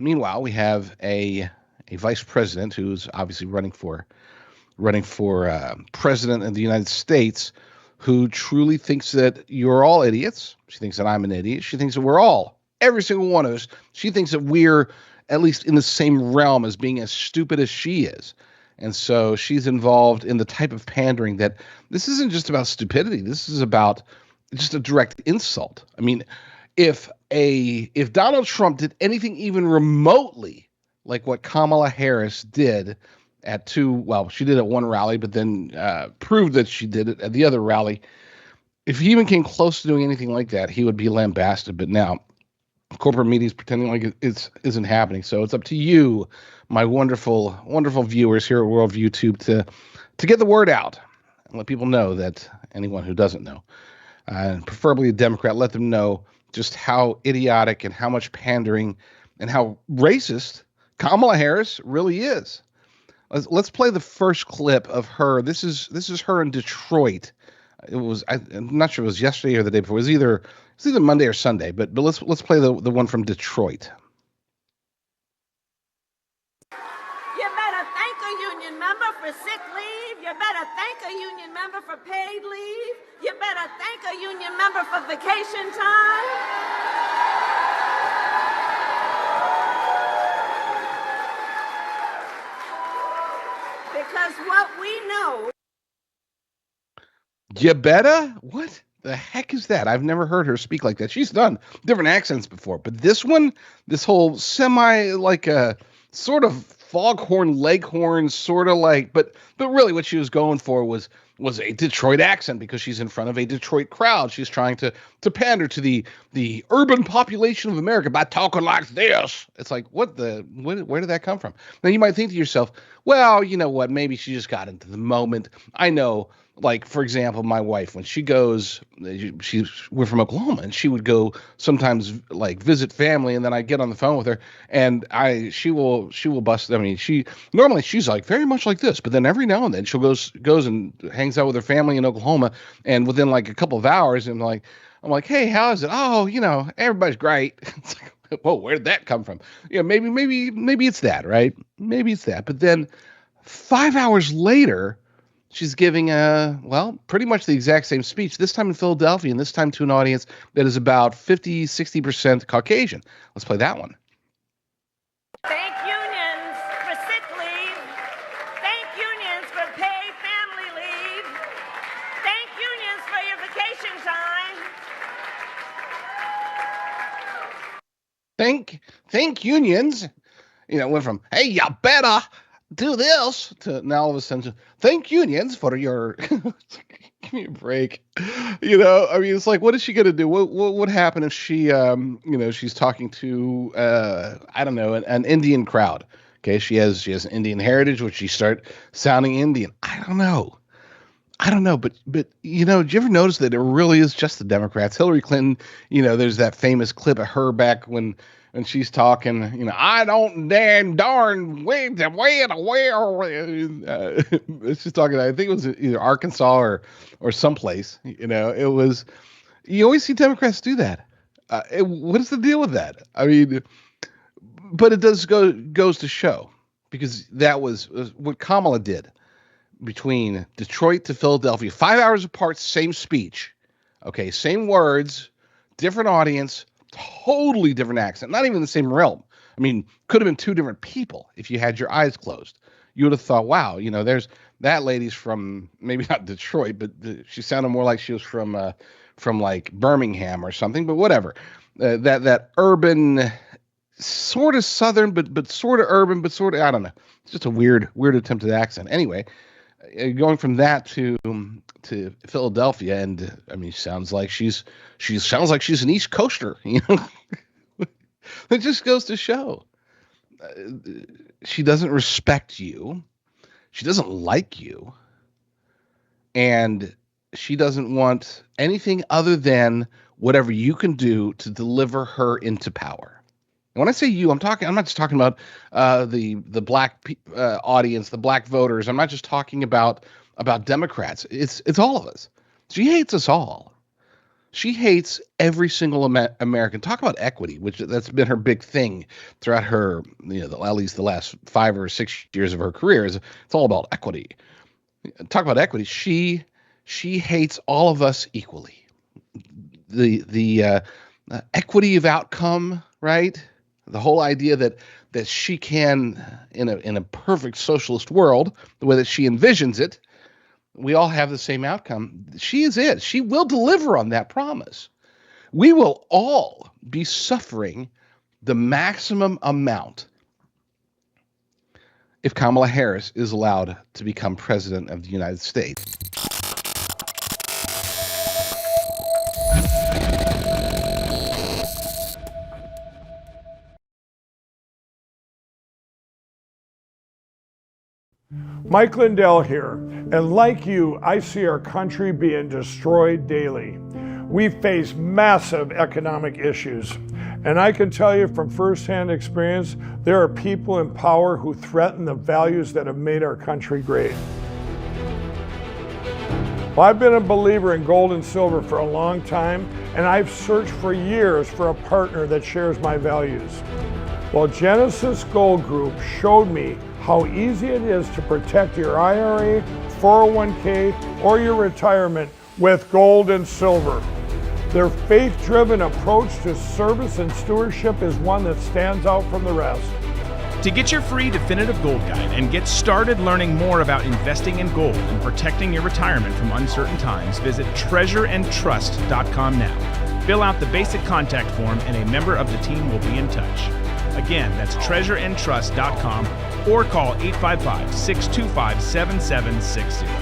Meanwhile, we have a vice president who's obviously running for president of the United States, who truly thinks that you're all idiots. She thinks that I'm an idiot. She thinks that we're all, every single one of us. She thinks that we're at least in the same realm as being as stupid as she is. And so she's involved in the type of pandering that this isn't just about stupidity. This is about just a direct insult. I mean, if Donald Trump did anything even remotely like what Kamala Harris did at she did at one rally, but then proved that she did it at the other rally. If he even came close to doing anything like that, he would be lambasted. But now corporate media is pretending like it isn't happening. So it's up to you, my wonderful, wonderful viewers here at Worldview Tube, to get the word out and let people know, that anyone who doesn't know, preferably a Democrat, let them know just how idiotic and how much pandering and how racist Kamala Harris really is. Let's play the first clip of her. This is her in Detroit. I'm not sure it was yesterday or the day before. It was either Monday or Sunday. But let's play the one from Detroit. You better thank a union member for sick leave. You better thank a union member for paid leave. You better thank a union member for vacation time. Because what we know. You better? What the heck is that? I've never heard her speak like that. She's done different accents before, but this one, this whole semi like a sort of foghorn leghorn, sort of like, but really what she was going for was a Detroit accent, because she's in front of a Detroit crowd. She's trying to pander to the urban population of America by talking like this. It's like, where did that come from? Now you might think to yourself, well, you know what? Maybe she just got into the moment. I know, like, for example, my wife, when she goes, we're from Oklahoma, and she would go sometimes like visit family, and then I get on the phone with her, and she will bust. I mean, she's like very much like this, but then every now and then she'll goes and hangs out with her family in Oklahoma, and within like a couple of hours, I'm like, hey, how is it? Oh, everybody's great. It's like, whoa, where did that come from? Maybe it's that, right? Maybe it's that. But then 5 hours later, she's giving pretty much the exact same speech, this time in Philadelphia, and this time to an audience that is about 50-60% Caucasian. Let's play that one. Thank unions for sick leave. Thank unions for paid family leave. Thank unions for your vacation time. Thank unions. Went from, hey, you better do this to now all of a sudden, thank unions for your give me a break. I mean, it's like, what is she gonna do? What would happen if she she's talking to I don't know, an Indian crowd? Okay, she has an Indian heritage. Would she start sounding Indian? I don't know, but did you ever notice that it really is just the Democrats? Hillary Clinton, there's that famous clip of her back when she's talking, I don't darn way the way the way. She's talking, I think it was either Arkansas or someplace. It was. You always see Democrats do that. What is the deal with that? I mean, but it goes to show, because that was what Kamala did between Detroit to Philadelphia, 5 hours apart, same speech, okay, same words, different audience. Totally different accent, not even the same realm. I mean, could have been two different people if you had your eyes closed. You would have thought, wow, there's that lady's from maybe not Detroit, but she sounded more like she was from like Birmingham or something. But whatever, that urban, sort of Southern, but sort of urban, but sort of, I don't know. It's just a weird attempt at accent. Anyway, going from that to Philadelphia, and I mean, sounds like she's an East Coaster. It just goes to show she doesn't respect you, she doesn't like you, and she doesn't want anything other than whatever you can do to deliver her into power. And when I say you, I'm not just talking about the black audience, the black voters. I'm not just talking about Democrats. It's all of us. She hates us all. She hates every single American. Talk about equity, which that's been her big thing throughout her, at least the last 5 or 6 years of her career. It's all about equity. Talk about equity. She hates all of us equally. The equity of outcome, right? The whole idea that she can, in a perfect socialist world, the way that she envisions it, we all have the same outcome. She is it. She will deliver on that promise. We will all be suffering the maximum amount if Kamala Harris is allowed to become president of the United States. Mike Lindell here, and like you, I see our country being destroyed daily. We face massive economic issues, and I can tell you from firsthand experience, there are people in power who threaten the values that have made our country great. Well, I've been a believer in gold and silver for a long time, and I've searched for years for a partner that shares my values. Well, Genesis Gold Group showed me how easy it is to protect your IRA, 401k, or your retirement with gold and silver. Their faith-driven approach to service and stewardship is one that stands out from the rest. To get your free definitive gold guide and get started learning more about investing in gold and protecting your retirement from uncertain times, visit treasureandtrust.com now. Fill out the basic contact form and a member of the team will be in touch. Again, that's treasureandtrust.com or call 855-625-7760.